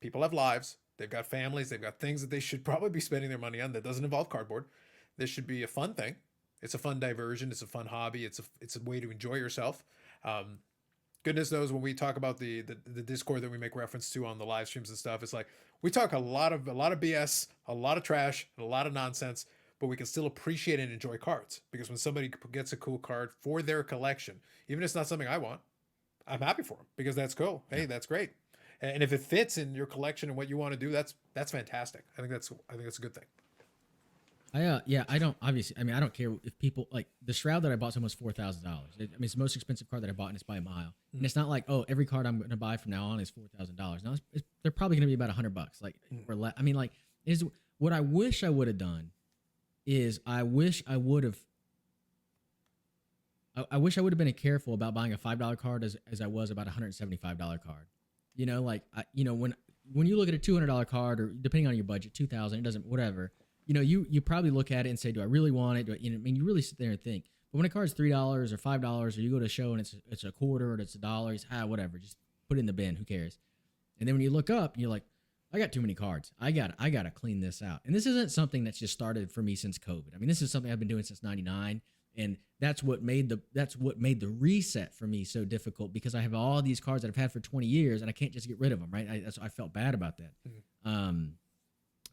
people have lives, they've got families, they've got things that they should probably be spending their money on that doesn't involve cardboard. This should be a fun thing. It's a fun diversion. It's a fun hobby. It's a way to enjoy yourself. Goodness knows when we talk about the Discord that we make reference to on the live streams and stuff, it's like we talk a lot of BS, a lot of trash, and a lot of nonsense, but we can still appreciate and enjoy cards because when somebody gets a cool card for their collection, even if it's not something I want, I'm happy for them because that's cool. Hey, that's great. And if it fits in your collection and what you want to do, that's fantastic. I think that's a good thing. I don't obviously. I mean, I don't care if people like the Shroud that I bought. Almost $4,000. I mean, it's the most expensive card that I bought, and it's by a mile. And it's not like, oh, every card I'm going to buy from now on is $4,000. Now they're probably going to be about $100, like or less. I mean, like, is what I wish I would have done is I wish I would have been careful about buying a $5 card as I was about a $175 card. When you look at a $200 card or depending on your budget, 2,000, it doesn't whatever. You probably look at it and say, do I really want it? You really sit there and think. But when a card's $3 or $5, or you go to a show and it's a quarter or it's $1, it's whatever, just put it in the bin. Who cares? And then when you look up, you're like, I got too many cards. I got to clean this out. And this isn't something that's just started for me since COVID. I mean, this is something I've been doing since '99, and that's what made the reset for me so difficult because I have all these cards that I've had for 20 years and I can't just get rid of them. Right? I felt bad about that. Mm-hmm.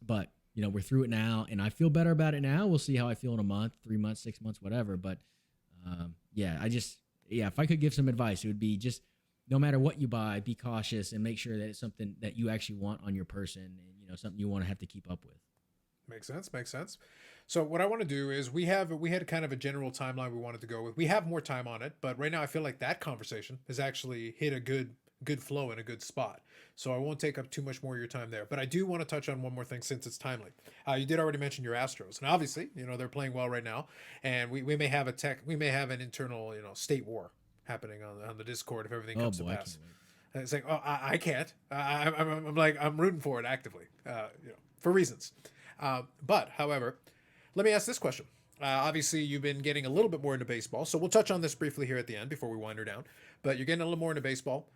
But we're through it now, and I feel better about it now. We'll see how I feel in a month, 3 months, 6 months, whatever. But if I could give some advice, it would be just no matter what you buy, be cautious and make sure that it's something that you actually want on your person and something you want to have to keep up with. Makes sense. So what I want to do is we had kind of a general timeline we wanted to go with. We have more time on it, but right now I feel like that conversation has actually hit a good flow in a good spot. So I won't take up too much more of your time there. But I do want to touch on one more thing since it's timely. You did already mention your Astros, and obviously they're playing well right now, and we may have an internal state war happening on the Discord if everything comes to pass. It's like, oh, I can't. I'm like, I'm rooting for it actively, for reasons. But, however, let me ask this question. Obviously, you've been getting a little bit more into baseball, so we'll touch on this briefly here at the end before we wind her down. But you're getting a little more into baseball.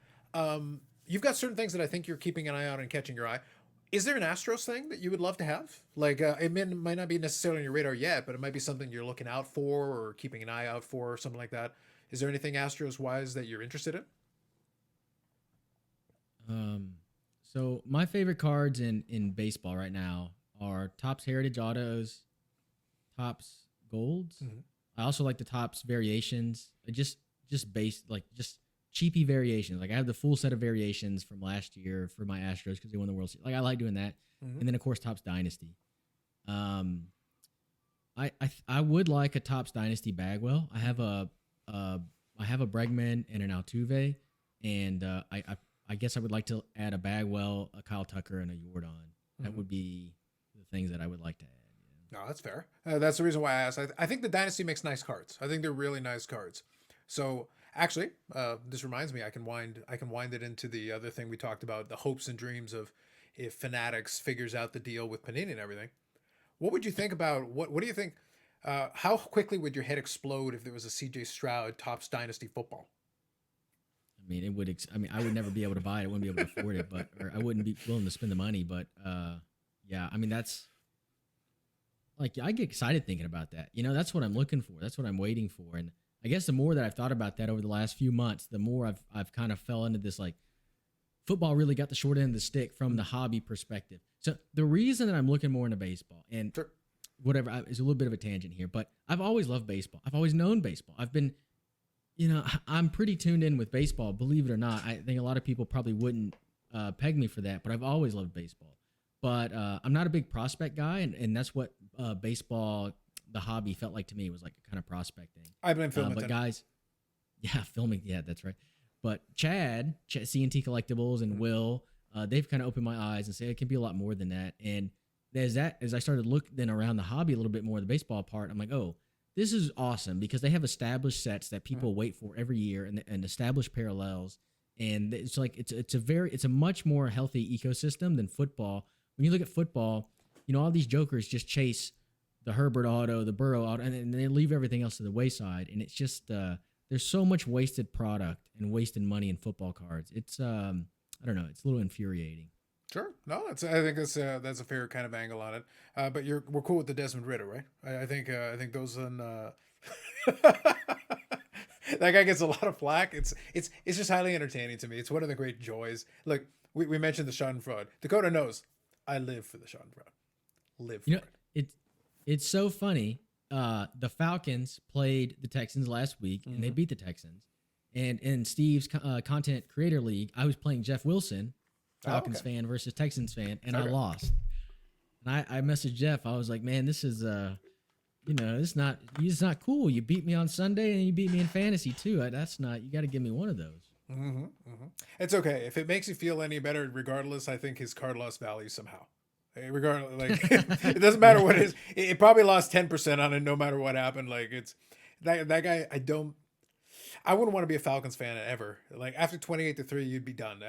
You've got certain things that I think you're keeping an eye on and catching your eye. Is there an Astros thing that you would love to have? Like, might not be necessarily on your radar yet, but it might be something you're looking out for or keeping an eye out for or something like that. Is there anything Astros wise that you're interested in? Um, so my favorite cards in baseball right now are Topps Heritage Autos, Topps Golds. Mm-hmm. I also like the Topps Variations. Just based like just cheapy variations. Like I have the full set of variations from last year for my Astros because they won the World Series. Like I like doing that. Mm-hmm. And then of course Topps Dynasty. Um, I would like a Topps Dynasty Bagwell. Uh, I have a Bregman and an Altuve, and I guess I would like to add a Bagwell, a Kyle Tucker, and a Jordan. That Mm-hmm. would be the things that I would like to add. No, that's fair. That's the reason why I asked. I think the Dynasty makes nice cards. I think they're really nice cards. So actually, this reminds me, I can wind it into the other thing we talked about, the hopes and dreams of if Fanatics figures out the deal with Panini and everything. What would you think about what do you think? How quickly would your head explode if there was a CJ Stroud Topps Dynasty football? I mean, it would. I mean, I would never be able to buy it. I wouldn't be able to afford it, but or I wouldn't be willing to spend the money. But yeah, I mean, that's like I get excited thinking about that. You know, that's what I'm looking for. That's what I'm waiting for. And I guess the more that I've thought about that over the last few months, the more I've kind of fell into this like football really got the short end of the stick from the hobby perspective. So the reason that I'm looking more into baseball and Sure. whatever is a little bit of a tangent here, but I've always loved baseball. I've always known baseball. I've been, you know, I'm pretty tuned in with baseball, believe it or not. I think a lot of people probably wouldn't peg me for that, but I've always loved baseball. But I'm not a big prospect guy, and that's what baseball, the hobby, felt like to me. It was like a kind of prospecting. I blame Phil But Minton. guys, yeah, filming, yeah, that's right. But Chad C&T Collectibles, and Will, they've kind of opened my eyes and say it can be a lot more than that. And as I started looking around the hobby a little bit more, the baseball part, I'm like, oh, this is awesome because they have established sets that people wait for every year and established parallels. And it's like it's a much more healthy ecosystem than football. When you look at football, you know all these jokers just chase the Herbert auto, the Burrow auto, and they leave everything else to the wayside. And it's just there's so much wasted product and wasted money in football cards. It's I don't know, it's a little infuriating. Sure. No, I think that's a fair kind of angle on it. But we're cool with the Desmond Ritter, right? I think those on that guy gets a lot of flack. It's just highly entertaining to me. It's one of the great joys. Look, we mentioned the Schadenfreude. Dakota knows I live for the Schadenfreude. Live for You know, it's so funny. The Falcons played the Texans last week, and they beat the Texans. And in Steve's content creator league, I was playing Jeff Wilson, Falcons fan versus Texans fan, and I lost. And I messaged Jeff. I was like, "Man, this is it's not cool. You beat me on Sunday, and you beat me in fantasy too. That's not. You got to give me one of those." Mm-hmm, mm-hmm. It's okay if it makes you feel any better. Regardless, I think his card lost value somehow. Regardless, like it doesn't matter what it is. It probably lost 10% on it, no matter what happened. Like it's that guy. I wouldn't want to be a Falcons fan ever. Like after 28-3, you'd be done.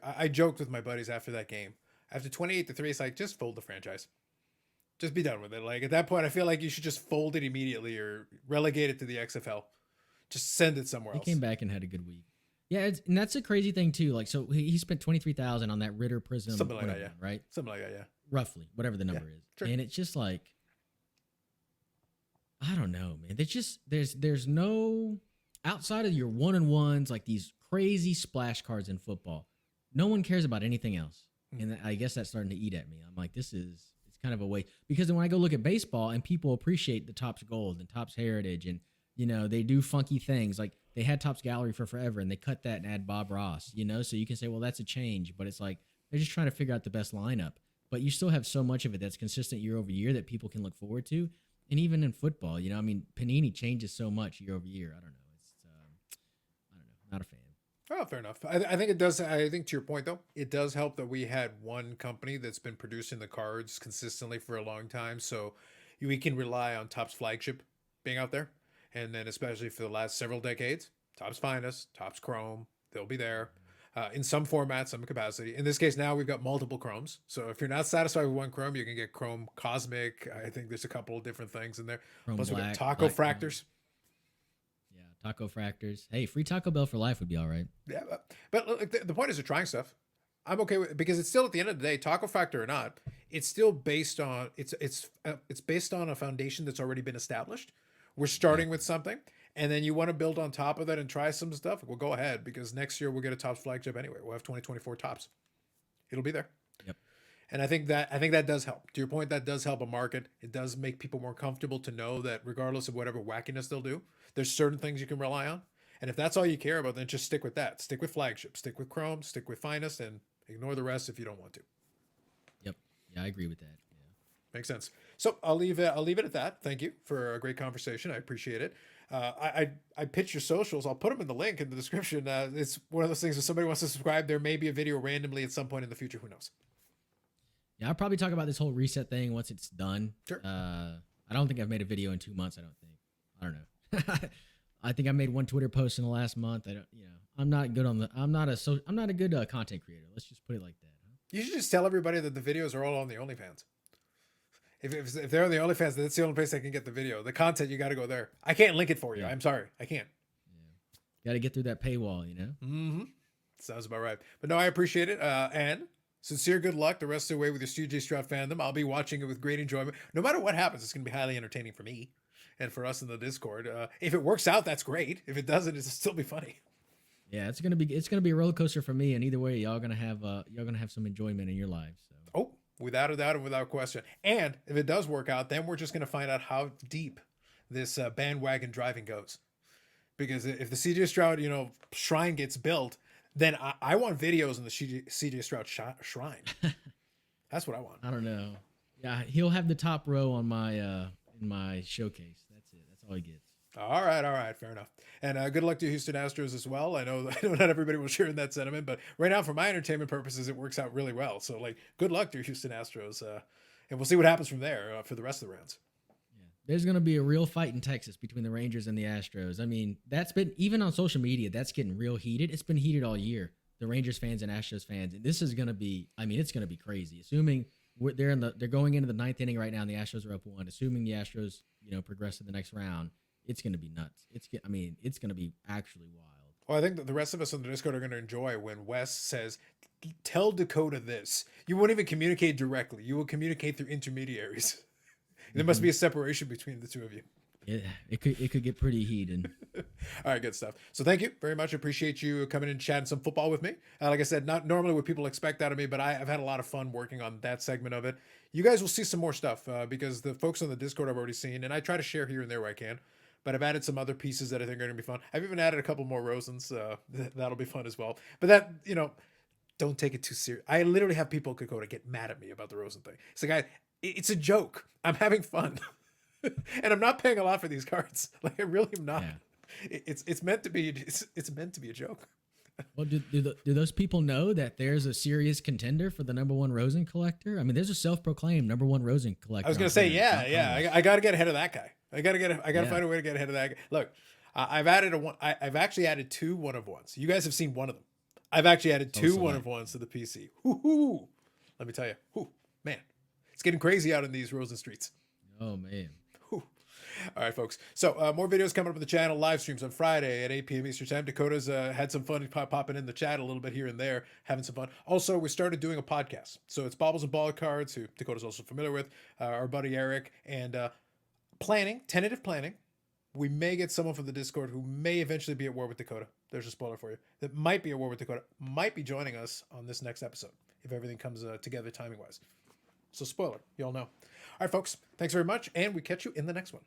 I joked with my buddies after that game. After 28-3, it's like just fold the franchise. Just be done with it. Like at that point, I feel like you should just fold it immediately or relegate it to the XFL. Just send it somewhere else. He came back and had a good week. Yeah, and that's a crazy thing too. Like, so he spent 23,000 on that Ritter Prism, Something like that, yeah. Right? Something like that, yeah. Roughly, whatever the number is. Sure. And it's just like, I don't know, man. There's no outside of your one and ones, like these crazy splash cards in football. No one cares about anything else, and I guess that's starting to eat at me. I'm like, it's kind of a way because then when I go look at baseball and people appreciate the Topps Gold and Topps Heritage and they do funky things like they had Topps Gallery for forever and they cut that and add Bob Ross, so you can say, well, that's a change, but it's like they're just trying to figure out the best lineup. But you still have so much of it that's consistent year over year that people can look forward to. And even in football, I mean, Panini changes so much year over year. I don't know. I don't know. Not a fan. Oh, fair enough. I think it does. I think to your point, though, it does help that we had one company that's been producing the cards consistently for a long time. So we can rely on Topps flagship being out there. And then especially for the last several decades, Topps Finest, Topps Chrome, they'll be there. in some format, some capacity. In this case, now we've got multiple chromes. So if you're not satisfied with one chrome, you can get chrome cosmic. I think there's a couple of different things in there. Chrome Plus we got black, taco black chrome. fractors. Yeah, taco fractors. Hey, free Taco Bell for life would be all right. Yeah, but look, the point is they're trying stuff. I'm okay with it because it's still at the end of the day, taco factor or not, it's still based on it's based on a foundation that's already been established. We're starting with Exactly. something, and then you want to build on top of that and try some stuff. Well, go ahead because next year we'll get a Topps flagship anyway. We'll have 2024 Topps. It'll be there. Yep. And I think that does help. To your point, that does help a market. It does make people more comfortable to know that regardless of whatever wackiness they'll do, there's certain things you can rely on. And if that's all you care about, then just stick with that. Stick with flagship, stick with Chrome, stick with Finest, and ignore the rest if you don't want to. Yep. Yeah, I agree with that. Yeah. Makes sense. So I'll leave it at that. Thank you for a great conversation. I appreciate it. I pitch your socials. I'll put them in the link in the description. It's one of those things. If somebody wants to subscribe, there may be a video randomly at some point in the future. Who knows? Yeah, I'll probably talk about this whole reset thing once it's done. Sure. I don't think I've made a video in 2 months. I don't know. I think I made one Twitter post in the last month. I'm not good on the. I'm not a good content creator. Let's just put it like that. Huh? You should just tell everybody that the videos are all on the OnlyFans. If they're on the OnlyFans, that's the only place they can get the video. The content, you got to go there. I can't link it for you. Yeah. I'm sorry. I can't. Yeah. Got to get through that paywall, you know? Mm-hmm. Sounds about right. But no, I appreciate it. And sincere good luck the rest of the way with your CJ Stroud fandom. I'll be watching it with great enjoyment. No matter what happens, it's going to be highly entertaining for me and for us in the Discord. If it works out, that's great. If it doesn't, it'll still be funny. Yeah, it's gonna be a roller coaster for me, and either way, y'all gonna have some enjoyment in your lives. So. Oh, without a doubt and without question. And if it does work out, then we're just going to find out how deep this bandwagon driving goes. Because if the CJ Stroud, shrine gets built, then I want videos in the CJ Stroud shrine. That's what I want. I don't know. Yeah, he'll have the top row on my in my showcase. That's it. That's all he gets. All right, fair enough. And good luck to Houston Astros as well. I know not everybody will share in that sentiment, but right now, for my entertainment purposes, it works out really well. So, good luck to Houston Astros, and we'll see what happens from there for the rest of the rounds. Yeah. There's gonna be a real fight in Texas between the Rangers and the Astros. I mean, that's been even on social media. That's getting real heated. It's been heated all year. The Rangers fans and Astros fans. This is gonna be. I mean, it's gonna be crazy. Assuming they're going into the ninth inning right now, and the Astros are up 1. Assuming the Astros, progress to the next round. It's going to be nuts. It's going to be actually wild. Well, I think that the rest of us on the Discord are going to enjoy when Wes says, tell Dakota this. You won't even communicate directly. You will communicate through intermediaries. There must be a separation between the two of you. Yeah, it could get pretty heated. All right, good stuff. So thank you very much. Appreciate you coming in and chatting some football with me. Like I said, not normally what people expect out of me, but I've had a lot of fun working on that segment of it. You guys will see some more stuff because the folks on the Discord I've already seen, and I try to share here and there where I can. But I've added some other pieces that I think are going to be fun. I've even added a couple more Rosens. That'll be fun as well. But that, don't take it too serious. I literally have people at Dakota get mad at me about the Rosen thing. It's like, it's a joke. I'm having fun. And I'm not paying a lot for these cards. I really am not. Yeah. It's meant to be. It's meant to be a joke. Well, do those people know that there's a serious contender for the #1 Rosen collector? I mean, there's a self-proclaimed #1 Rosen collector. I was going to say, yeah. I got to get ahead of that guy. I got to find a way to get ahead of that guy. Look, I've actually added 2 1-of-1s. You guys have seen one of them. I've actually added 2 1-of-1s to the PC. Woo-hoo. Let me tell you, man, it's getting crazy out in these Rosen streets. Oh man. All right, folks. So more videos coming up on the channel. Live streams on Friday at 8 p.m. Eastern Time. Dakota's had some fun popping in the chat a little bit here and there, having some fun. Also, we started doing a podcast. So it's Baubles and Ball Cards, who Dakota's also familiar with, our buddy Eric, and tentative planning. We may get someone from the Discord who may eventually be at war with Dakota. There's a spoiler for you. That might be at war with Dakota. Might be joining us on this next episode if everything comes together timing-wise. So spoiler, y'all know. All right, folks. Thanks very much, and we catch you in the next one.